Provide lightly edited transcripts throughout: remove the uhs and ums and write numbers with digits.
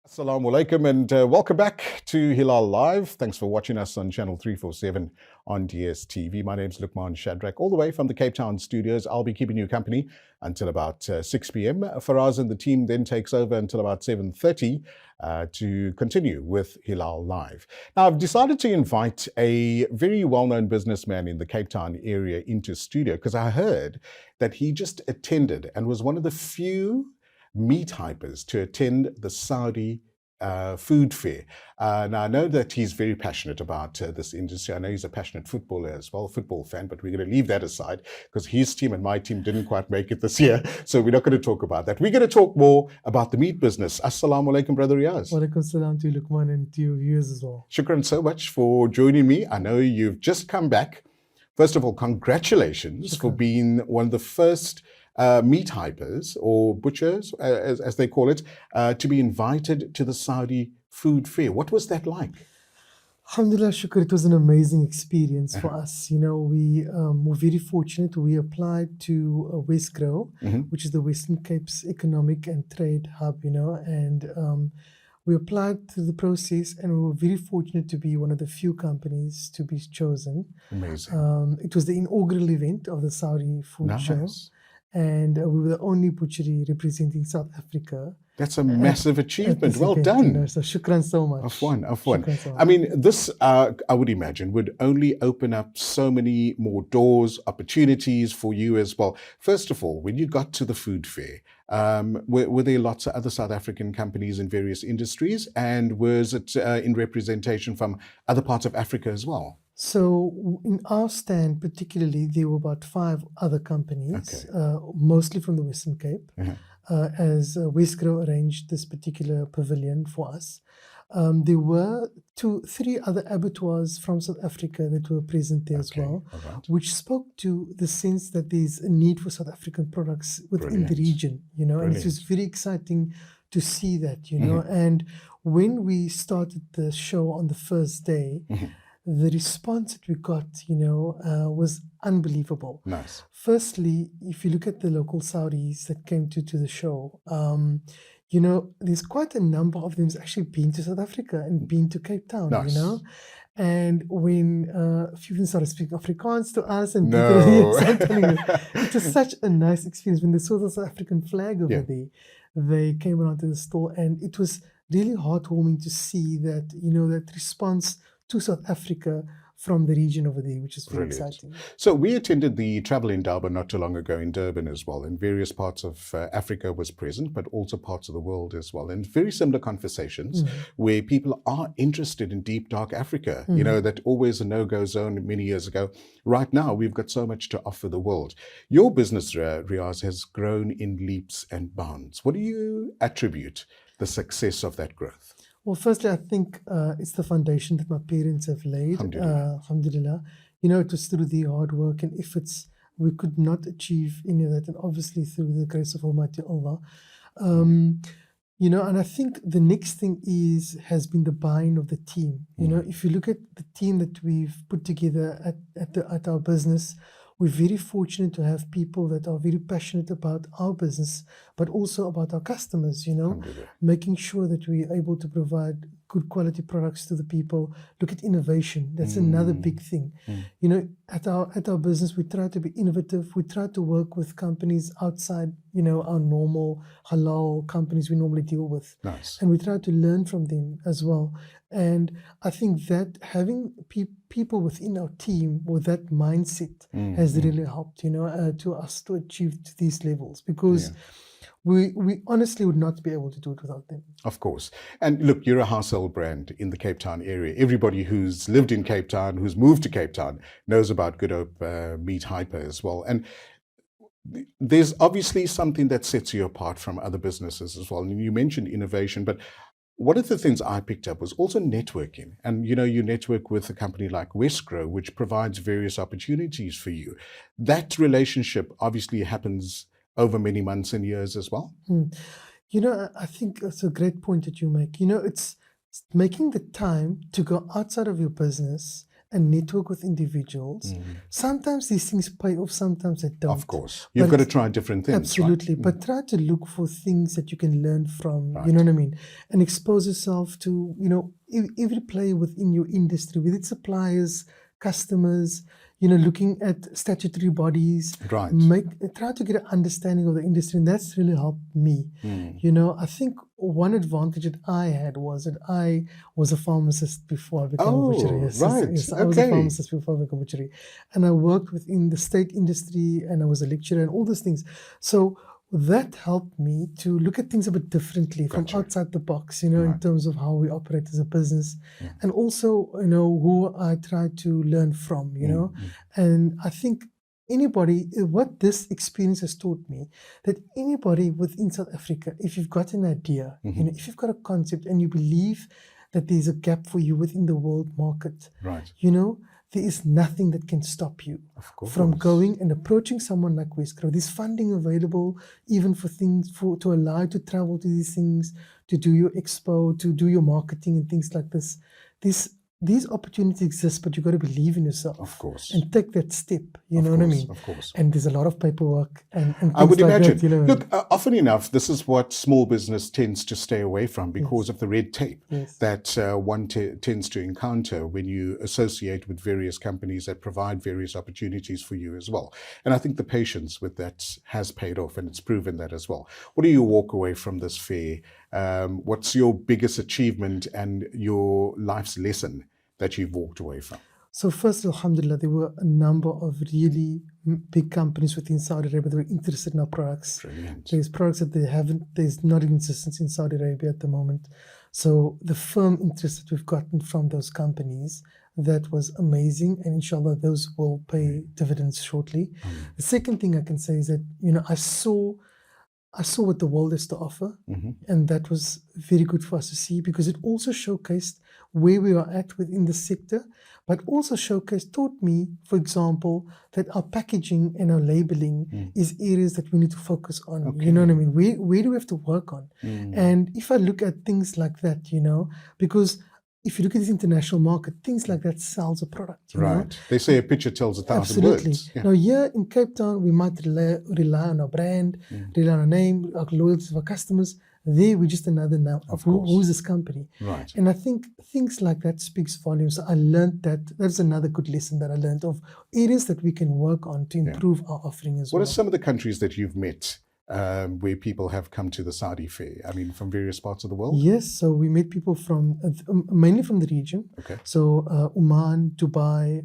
Assalamu alaikum and welcome back to Hilaal Live. Thanks for watching us on channel 347 on DSTV. My name's Luqmaan Shadrach, all the way from the Cape Town studios. I'll be keeping you company until about 6 p.m. Reaaz and the team then takes over until about 7:30 to continue with Hilaal Live. Now, I've decided to invite a very well-known businessman in the Cape Town area into studio because I heard that he just attended and was one of the few meat hypers to attend the Saudi food fair. Now, I know that he's very passionate about this industry. I know he's a passionate footballer as well, football fan, but we're going to leave that aside because his team and my team didn't quite make it this year. So we're not going to talk about that. We're going to talk more about the meat business. Assalamu alaikum, Brother Reaaz. Walaikum salam to you, Luqmaan, and to your viewers as well. Shukran so much for joining me. I know you've just come back. First of all, congratulations for being one of the first meat hypers or butchers, as they call it, to be invited to the Saudi food fair. What was that like? Alhamdulillah, shukr, it was an amazing experience for us. You know, we were very fortunate. We applied to Westgrow, which is the Western Cape's economic and trade hub, you know, and we applied to the process and we were very fortunate to be one of the few companies to be chosen. Amazing. It was the inaugural event of the Saudi food show. And we were the only butchery representing South Africa. That's a massive achievement. Well done. You know, so shukran so much. Afwan. So I mean, this, I would imagine, would only open up so many more doors, opportunities for you as well. First of all, when you got to the food fair, were there lots of other South African companies in various industries? And was it in representation from other parts of Africa as well? So in our stand particularly, there were about 5 other companies, mostly from the Western Cape, as Westgrow arranged this particular pavilion for us. There were 3 other abattoirs from South Africa that were present there as well, which spoke to the sense that there's a need for South African products within the region, you know, and it was very exciting to see that, you know. And when we started the show on the first day, the response that we got, you know, was unbelievable. Nice. Firstly, if you look at the local Saudis that came to the show, you know, there's quite a number of them who's actually been to South Africa and been to Cape Town, you know. And when a few of them started speaking Afrikaans to us, and I'm telling you, it was such a nice experience. When they saw the South African flag over there, they came around to the store, and it was really heartwarming to see that, you know, that response to South Africa from the region over there, which is very exciting. So we attended the Travel in Durban not too long ago in Durban as well, and various parts of Africa was present, but also parts of the world as well, and very similar conversations where people are interested in deep, dark Africa, you know, that always a no-go zone many years ago. Right now, we've got so much to offer the world. Your business, Reaaz, has grown in leaps and bounds. What do you attribute the success of that growth? Well, firstly, I think it's the foundation that my parents have laid. Alhamdulillah. You know, it was through their hard work and efforts we could not achieve any of that, and obviously through the grace of Almighty Allah. You know, and I think the next thing has been the buy-in of the team. You know, if you look at the team that we've put together at our business, we're very fortunate to have people that are very passionate about our business, but also about our customers, you know, making sure that we're able to provide good quality products to the people. Look at innovation. That's another big thing. You know, at our business, we try to be innovative. We try to work with companies outside, you know, our normal halal companies we normally deal with. And we try to learn from them as well. And I think that having people within our team with that mindset has really helped, you know, to us to achieve these levels, because we honestly would not be able to do it without them. Of course. And look, you're a household brand in the Cape Town area. Everybody who's lived in Cape Town, who's moved to Cape Town, knows about Good Hope Meat Hyper as well. And there's obviously something that sets you apart from other businesses as well. And you mentioned innovation, but one of the things I picked up was also networking. And, you know, you network with a company like Westgrow, which provides various opportunities for you. That relationship obviously happens over many months and years as well. You know, I think that's a great point that you make. You know, it's making the time to go outside of your business and network with individuals. Sometimes these things pay off, sometimes they don't. Of course. You've got to try different things. Absolutely. Right? But try to look for things that you can learn from, Right. you know what I mean? And expose yourself to, you know, every player within your industry, with its suppliers, customers, you know, looking at statutory bodies. Right. Try to get an understanding of the industry, and that's really helped me. You know, I think one advantage that I had was that I was a pharmacist before I became a butcher. Yes, right. Yes, I was a pharmacist before I became a butcher. And I worked within the state industry, and I was a lecturer and all those things. So that helped me to look at things a bit differently from outside the box, you know, in terms of how we operate as a business, and also, you know, who I try to learn from, you know. And I think what this experience has taught me, that anybody within South Africa, if you've got an idea, you know, if you've got a concept and you believe that there's a gap for you within the world market, you know, there is nothing that can stop you from going and approaching someone like Westgrow. There's funding available even for things, to allow you to travel to these things, to do your expo, to do your marketing and things like this. These opportunities exist, but you've got to believe in yourself. Of course. And take that step, you know what I mean? Of course. And there's a lot of paperwork and things I would like imagine. that, you know? Look, often enough, this is what small business tends to stay away from because of the red tape that one tends to encounter when you associate with various companies that provide various opportunities for you as well. And I think the patience with that has paid off, and it's proven that as well. What do you walk away from this fair? What's your biggest achievement and your life's lesson that you've walked away from? So first, alhamdulillah, there were a number of really big companies within Saudi Arabia that were interested in our products. Brilliant. There's products that there's not in existence in Saudi Arabia at the moment. So the firm interest that we've gotten from those companies, that was amazing. And inshallah, those will pay dividends shortly. The second thing I can say is that, you know, I saw what the world has to offer, and that was very good for us to see, because it also showcased where we are at within the sector, but also taught me, for example, that our packaging and our labeling is areas that we need to focus on. You know what I mean? Where do we have to work on? And if I look at things like that, you know, because if you look at this international market, things like that sells a product. You know? They say a picture tells 1,000 words. Now, here in Cape Town, we might rely on our brand, rely on our name, our loyalty of our customers. There, we're just another now of who's this company. And I think things like that speaks volumes. I learned that. That's another good lesson that I learned, of areas that we can work on to improve our offering as well. What are some of the countries that you've met where people have come to the Saudi fair? I mean, from various parts of the world? Yes, so we met people from, mainly from the region. So Oman, Dubai,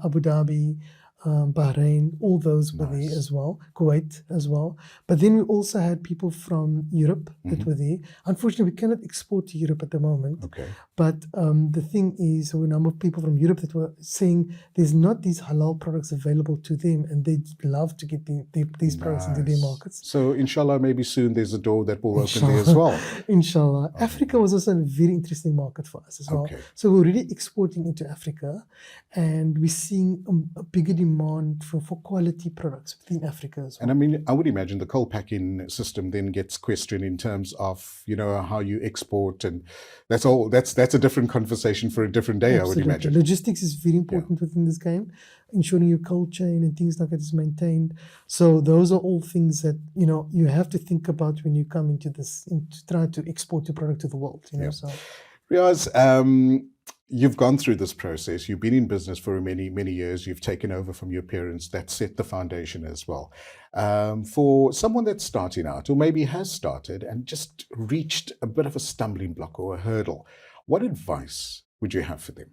Abu Dhabi, Bahrain, all those were there as well, Kuwait as well. But then we also had people from Europe that were there. Unfortunately, we cannot export to Europe at the moment. But the thing is, there were a number of people from Europe that were saying there's not these halal products available to them, and they'd love to get these products into their markets. So inshallah, maybe soon there's a door that will open there as well. Inshallah. Africa was also a very interesting market for us as well. So we're really exporting into Africa, and we're seeing a bigger demand for quality products within Africa as well. And I mean, I would imagine the coal packing system then gets questioned in terms of, you know, how you export, and that's a different conversation for a different day. I would imagine. Logistics is very important within this game, ensuring your cold chain and things like that is maintained. So those are all things that, you know, you have to think about when you come into this, to try to export your product to the world, you know. So Reaaz, you've gone through this process. You've been in business for many, many years. You've taken over from your parents. That set the foundation as well. For someone that's starting out, or maybe has started and just reached a bit of a stumbling block or a hurdle, what advice would you have for them?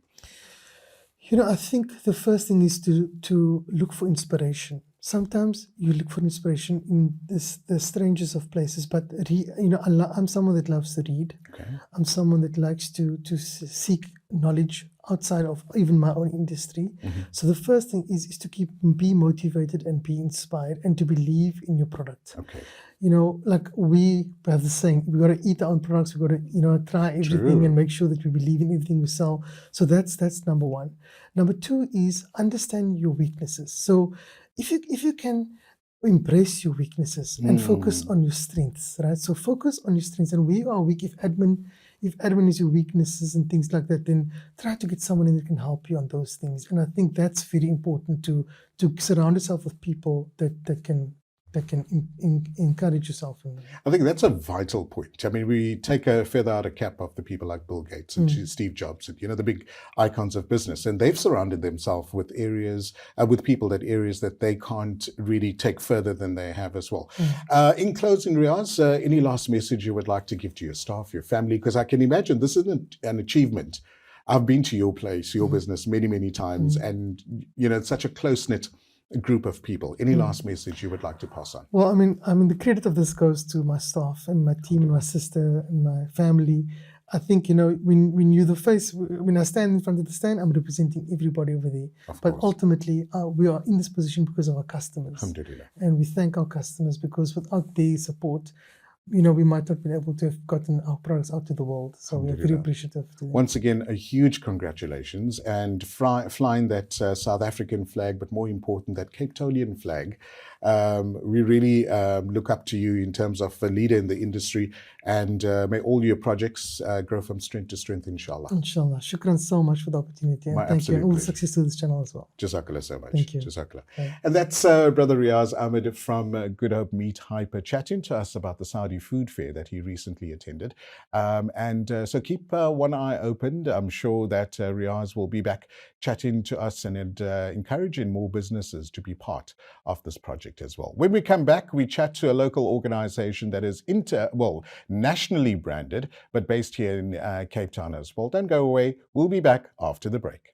You know, I think the first thing is to look for inspiration. Sometimes you look for inspiration in the strangest of places, but you know, I'm someone that loves to read. I'm someone that likes to seek knowledge outside of even my own industry. So the first thing is to be motivated and be inspired, and to believe in your product. You know, like we have the saying, we got to eat our own products. We got to, you know, try everything and make sure that we believe in everything we sell. So that's number one. Number two is understand your weaknesses. So if you can embrace your weaknesses and focus on your strengths, right? So focus on your strengths, and where you are weak. If admin if admin is your weaknesses and things like that, then try to get someone in that can help you on those things. And I think that's very important to surround yourself with people that can encourage yourself. I think that's a vital point. I mean, we take a feather out of cap of the people like Bill Gates and Steve Jobs, and the big icons of business, and they've surrounded themselves with people that they can't really take further than they have as well. In closing, Reaaz, any last message you would like to give to your staff, your family? Because I can imagine this isn't an achievement. I've been to your place, your business many, many times, and it's such a close-knit group of people. Any last message you would like to pass on? Well, I mean, the credit of this goes to my staff and my team and my sister and my family. I think, when you're the face, when I stand in front of the stand, I'm representing everybody over there. But ultimately, we are in this position because of our customers. Alhamdulillah. And we thank our customers, because without their support, we might not be able to have gotten our products out to the world. So we're very appreciative. Once again, a huge congratulations, and flying that South African flag, but more important, that Cape Town flag. We really look up to you in terms of a leader in the industry, and may all your projects grow from strength to strength, inshallah. Inshallah. Shukran so much for the opportunity, and thank you, and all the success to this channel as well. Jazakallah so much. Thank you. Jazakallah. And that's Brother Reaaz Ahmed from Good Hope Meat Hyper, chatting to us about the Saudi food fair that he recently attended. So keep one eye open. I'm sure that Reaaz will be back chatting to us and encouraging more businesses to be part of this project as well. When we come back, we chat to a local organization that is nationally branded, but based here in Cape Town as well. Don't go away. We'll be back after the break.